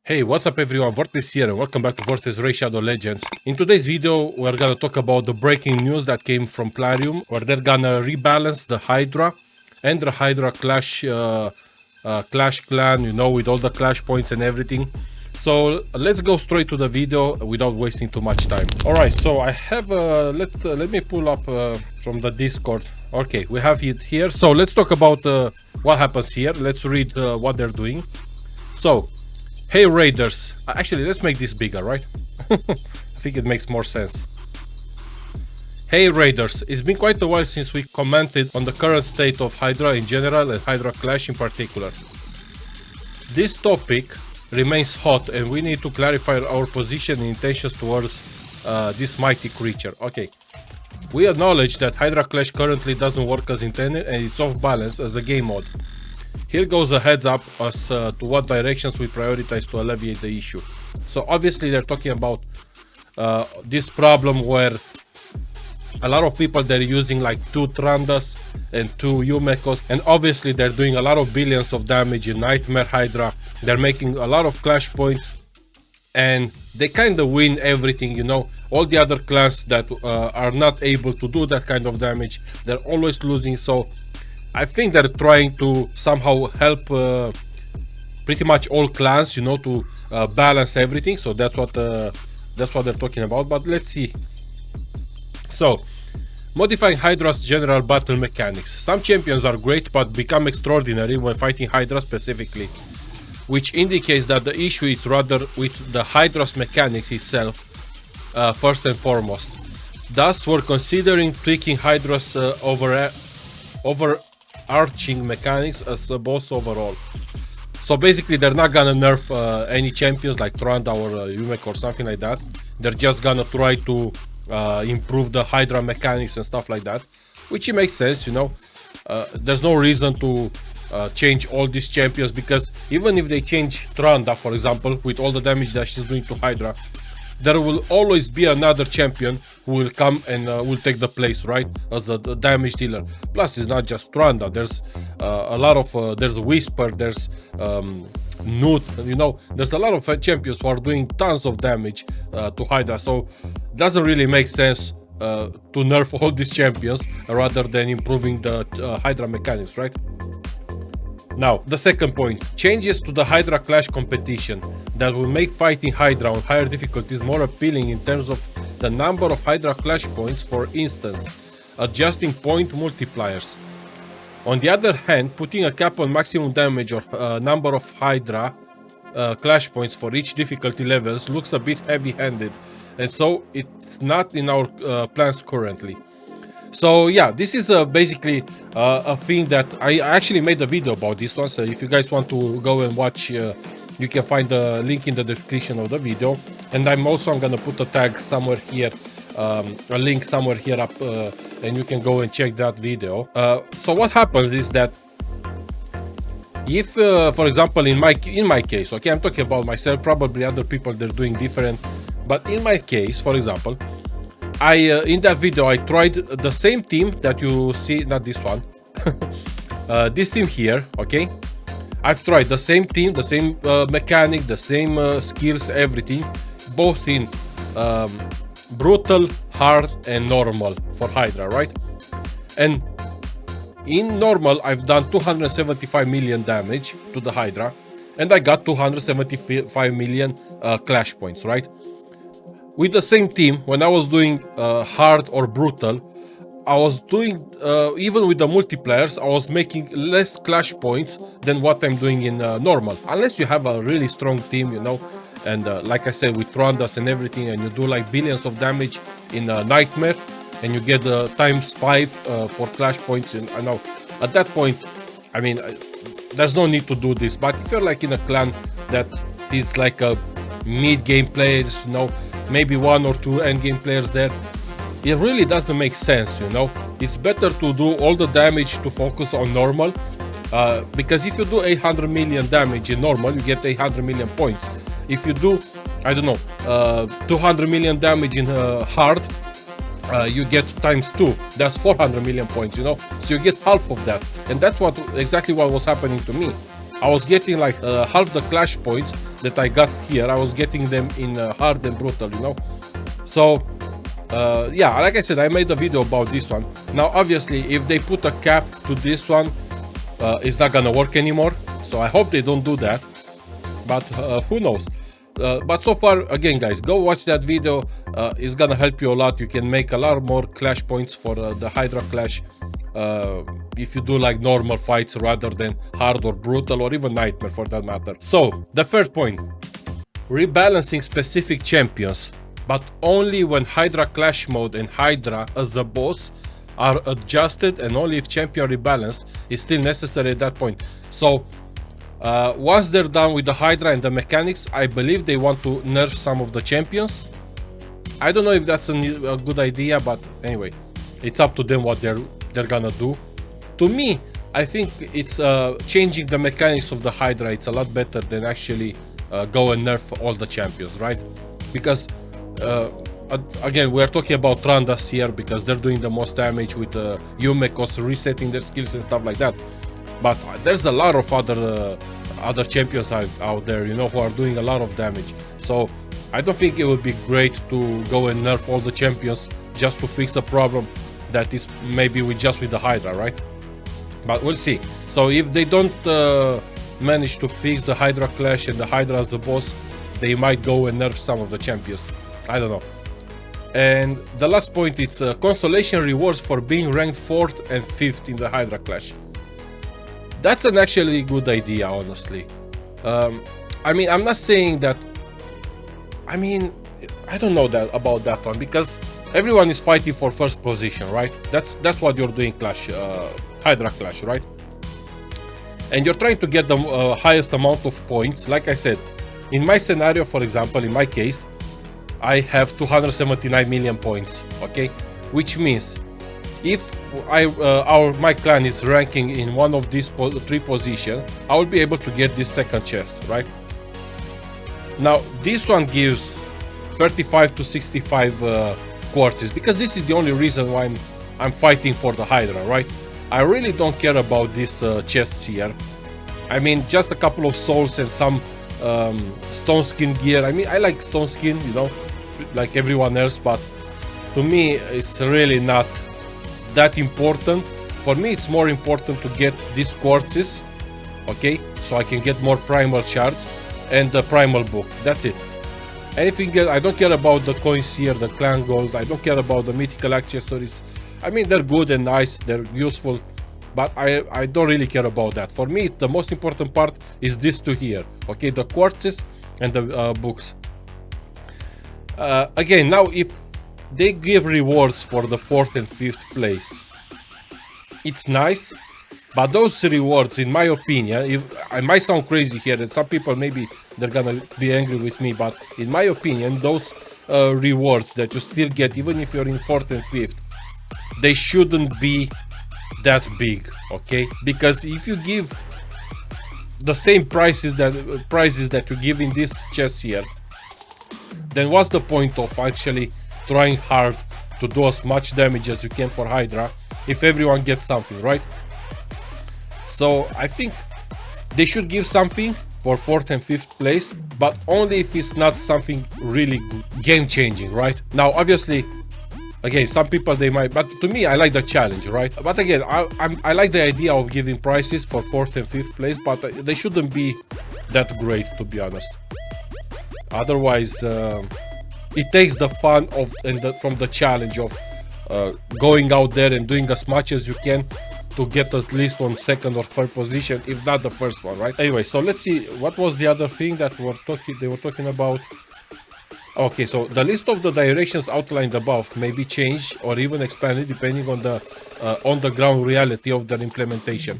Hey, what's up everyone, Vortis here and welcome back to Vortis Ray Shadow Legends. In today's video, we're gonna talk about the breaking news that came from Plarium, where they're gonna rebalance the Hydra and the Hydra Clash Clash clan, you know, with all the Clash points and everything. So let's go straight to the video without wasting too much time. Alright, so I have, let me pull up from the Discord. Okay, we have it here. So let's talk about what happens here. Let's read what they're doing. So, hey Raiders, actually let's make this bigger, right? I think it makes more sense. Hey Raiders, it's been quite a while since we commented on the current state of Hydra in general and Hydra Clash in particular. This topic remains hot and we need to clarify our position and intentions towards this mighty creature. Okay, we acknowledge that Hydra Clash currently doesn't work as intended and it's off balance as a game mode. Here goes a heads up as to what directions we prioritize to alleviate the issue. So obviously they're talking about this problem where a lot of people, they're using like 2 Trandas and 2 Yumekos, and obviously they're doing a lot of billions of damage in Nightmare Hydra. They're making a lot of clash points and they kind of win everything, you know. All the other clans that are not able to do that kind of damage, they're always losing. So I think they're trying to somehow help pretty much all clans, you know, to balance everything. So that's what they're talking about. But let's see. So, modifying Hydra's general battle mechanics. Some champions are great but become extraordinary when fighting Hydra specifically, which indicates that the issue is rather with the Hydra's mechanics itself first and foremost. Thus, we're considering tweaking Hydra's overarching mechanics as a boss overall. So basically they're not gonna nerf any champions like Tranda or Yumek or something like that. They're just gonna try to improve the Hydra mechanics and stuff like that, which it makes sense, you know. There's no reason to change all these champions, because even if they change Tranda, for example, with all the damage that she's doing to Hydra, there will always be another champion who will come and will take the place, right, as a damage dealer. Plus, it's not just Tranda. There's a lot of there's Whisper, there's Newt, you know. There's a lot of champions who are doing tons of damage to Hydra. So it doesn't really make sense to nerf all these champions rather than improving the Hydra mechanics, right? Now, the second point, changes to the Hydra Clash competition that will make fighting Hydra on higher difficulties more appealing in terms of the number of Hydra Clash points, for instance, adjusting point multipliers. On the other hand, putting a cap on maximum damage or number of Hydra Clash points for each difficulty levels looks a bit heavy-handed, and so it's not in our plans currently. So yeah, this is basically a thing that I actually made a video about this one. So if you guys want to go and watch, you can find the link in the description of the video. And I'm gonna put a tag somewhere here, a link somewhere here up, and you can go and check that video. So what happens is that if, for example, in my case, okay, I'm talking about myself. Probably other people, they're doing different, but in my case, for example, in that video I tried the same team that you see, not this one, this team here, okay? I've tried the same team, the same mechanic, the same skills, everything, both in brutal, hard and normal for Hydra, right? And in normal I've done 275 million damage to the Hydra and I got 275 million clash points, right? With the same team, when I was doing hard or brutal, I was doing, even with the multipliers, I was making less clash points than what I'm doing in normal. Unless you have a really strong team, you know, and like I said, with Trandas and everything, and you do like billions of damage in Nightmare, and you get ×5 for clash points, and I know, at that point, I mean, there's no need to do this. But if you're like in a clan that is like a mid-game players, you know, maybe 1 or 2 endgame players there, it really doesn't make sense, you know. It's better to do all the damage to focus on normal, because if you do 800 million damage in normal, you get 800 million points. If you do, I don't know, 200 million damage in hard, you get ×2. That's 400 million points, you know. So you get half of that, and that's exactly what was happening to me. I was getting like half the clash points that I got here, I was getting them in hard and brutal, you know. So yeah, like I said, I made a video about this one. Now obviously if they put a cap to this one, it's not gonna work anymore, so I hope they don't do that, but who knows. But so far, again guys, go watch that video. It's gonna help you a lot. You can make a lot more clash points for the Hydra Clash if you do like normal fights rather than hard or brutal or even nightmare for that matter. So the third point, rebalancing specific champions, but only when Hydra Clash mode and Hydra as a boss are adjusted, and only if champion rebalance is still necessary at that point. So once they're done with the Hydra and the mechanics, I believe they want to nerf some of the champions. I don't know if that's a good idea, but anyway, it's up to them what they're gonna do. To me, I think it's changing the mechanics of the Hydra. It's a lot better than actually go and nerf all the champions, right? Because again, we're talking about Trandas here because they're doing the most damage with Yumekos resetting their skills and stuff like that. But there's a lot of other champions out there, you know, who are doing a lot of damage. So I don't think it would be great to go and nerf all the champions just to fix a problem that is maybe with the Hydra, right? But we'll see. So if they don't manage to fix the Hydra Clash and the Hydra as the boss, they might go and nerf some of the champions. I don't know. And the last point, it's consolation rewards for being ranked 4th and 5th in the Hydra Clash. That's an actually good idea, honestly. I mean, I'm not saying that. I mean, I don't know about that one, because everyone is fighting for first position, right? That's what you're doing Clash, Hydra Clash, right? And you're trying to get the highest amount of points. Like I said, in my scenario, for example, in my case, I have 279 million points, okay? Which means if my clan is ranking in one of these 3 positions, I will be able to get this second chest, right? Now this one gives 35 to 65 quartzes, because this is the only reason why I'm fighting for the Hydra, right? I really don't care about these chests here. I mean, just a couple of souls and some stone skin gear. I mean, I like stone skin, you know, like everyone else, but to me it's really not that important. For me it's more important to get these quartzes, okay, so I can get more primal shards and the primal book. That's it. Anything else, I don't care about the coins here, the clan gold. I don't care about the mythical accessories. I mean, they're good and nice, they're useful, but I don't really care about that. For me, the most important part is these two here, okay, the quartzes and the books. Again, now if they give rewards for the 4th and 5th place, it's nice, but those rewards, in my opinion, I might sound crazy here, and some people maybe they're gonna be angry with me, but in my opinion, those rewards that you still get even if you're in 4th and 5th, they shouldn't be that big, okay? Because if you give the same prizes that you give in this chest here, then what's the point of actually trying hard to do as much damage as you can for Hydra if everyone gets something, right? So I think they should give something for 4th and 5th place, but only if it's not something really game-changing, right? Now obviously, again, some people they might, but to me I like the challenge, right? But again, I like the idea of giving prizes for 4th and 5th place, but they shouldn't be that great, to be honest. Otherwise it takes the fun from the challenge of going out there and doing as much as you can to get at least on 2nd or 3rd position, if not the 1st one, right? Anyway, so let's see what was the other thing that they were talking about. Okay, so the list of the directions outlined above may be changed or even expanded depending on the on-the-ground reality of their implementation.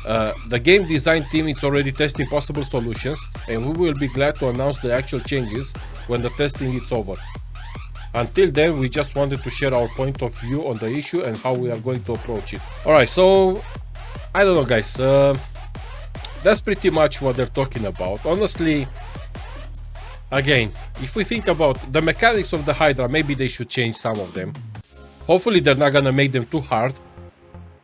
The game design team is already testing possible solutions, and we will be glad to announce the actual changes when the testing is over. Until then, we just wanted to share our point of view on the issue and how we are going to approach it. Alright, so I don't know guys, that's pretty much what they're talking about. Honestly, again, if we think about the mechanics of the Hydra, maybe they should change some of them. Hopefully they're not gonna make them too hard.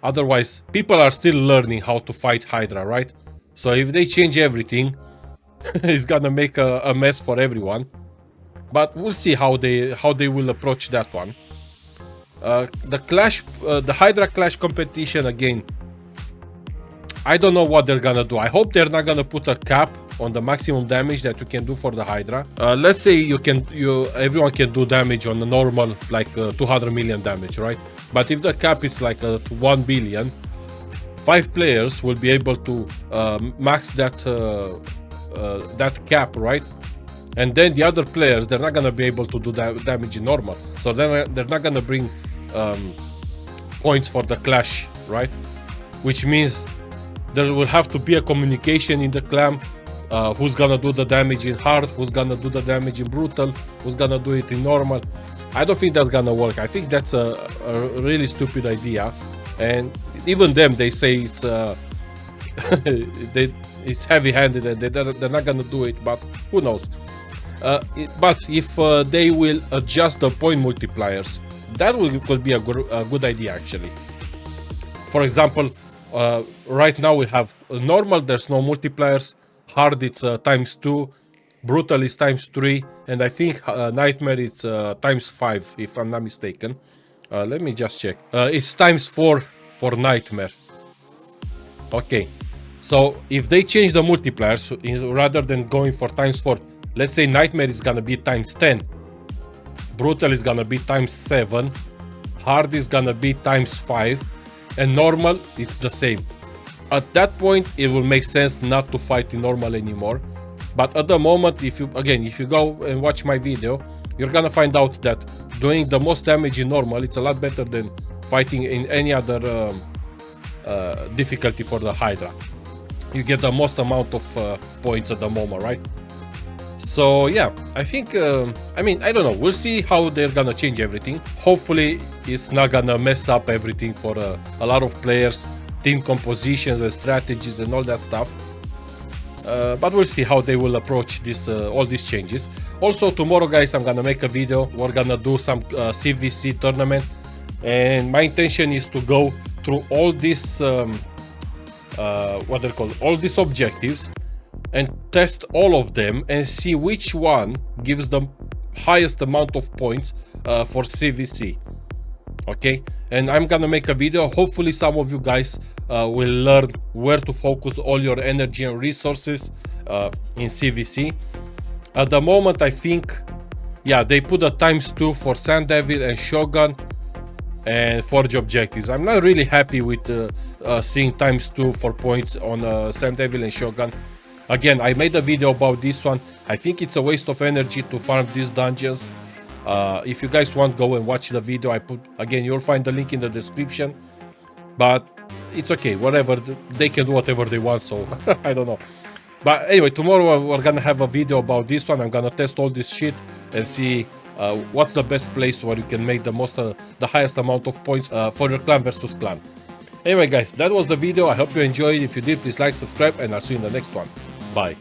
Otherwise, people are still learning how to fight Hydra, right? So if they change everything, it's gonna make a mess for everyone. But we'll see how they will approach that one. The Clash, the Hydra Clash competition again. I don't know what they're gonna do. I hope they're not gonna put a cap on the maximum damage that you can do for the Hydra. Let's say everyone can do damage on a normal, like 200 million damage, right? But if the cap is like 1 billion, 5 players will be able to max that cap, right? And then the other players, they're not gonna be able to do damage in normal, so then they're not gonna bring points for the Clash, right? Which means there will have to be a communication in the clan. Who's gonna do the damage in hard, who's gonna do the damage in brutal, who's gonna do it in normal. I don't think that's gonna work. I think that's a really stupid idea, and even them, they say it's it's heavy-handed and they're not gonna do it, but who knows. But if they will adjust the point multipliers, that could be a good idea actually. For example, right now we have normal, there's no multipliers. Hard, it's ×2, brutal is ×3, and I think nightmare it's ×5 if I'm not mistaken. Let me just check. It's ×4 for nightmare. Okay, so if they change the multipliers rather than going for ×4, let's say nightmare is gonna be ×10, brutal is gonna be ×7, hard is gonna be ×5, and normal it's the same. At that point, it will make sense not to fight in normal anymore. But at the moment, if you go and watch my video, you're gonna find out that doing the most damage in normal, it's a lot better than fighting in any other difficulty for the Hydra. You get the most amount of points at the moment, right? So yeah, I think, I mean, I don't know. We'll see how they're gonna change everything. Hopefully, it's not gonna mess up everything for a lot of players. Team compositions and strategies and all that stuff, but we'll see how they will approach this all these changes. Also tomorrow, guys, I'm gonna make a video. We're gonna do some CVC tournament, and my intention is to go through all these what they're called, all these objectives, and test all of them and see which one gives the highest amount of points for CVC. Okay, and I'm gonna make a video. Hopefully some of you guys will learn where to focus all your energy and resources in CVC. At the moment, I think, yeah, they put a ×2 for Sand Devil and Shogun and Forge objectives. I'm not really happy with seeing ×2 for points on Sand Devil and Shogun. Again, I made a video about this one. I think it's a waste of energy to farm these dungeons. If you guys want, go and watch the video. I put, again, you'll find the link in the description, but it's okay, whatever, they can do whatever they want, so I don't know. But anyway, tomorrow we're gonna have a video about this one. I'm gonna test all this shit and see what's the best place where you can make the highest amount of points for your clan versus clan. Anyway, guys, that was the video. I hope you enjoyed. If you did, please like, subscribe, and I'll see you in the next one. Bye.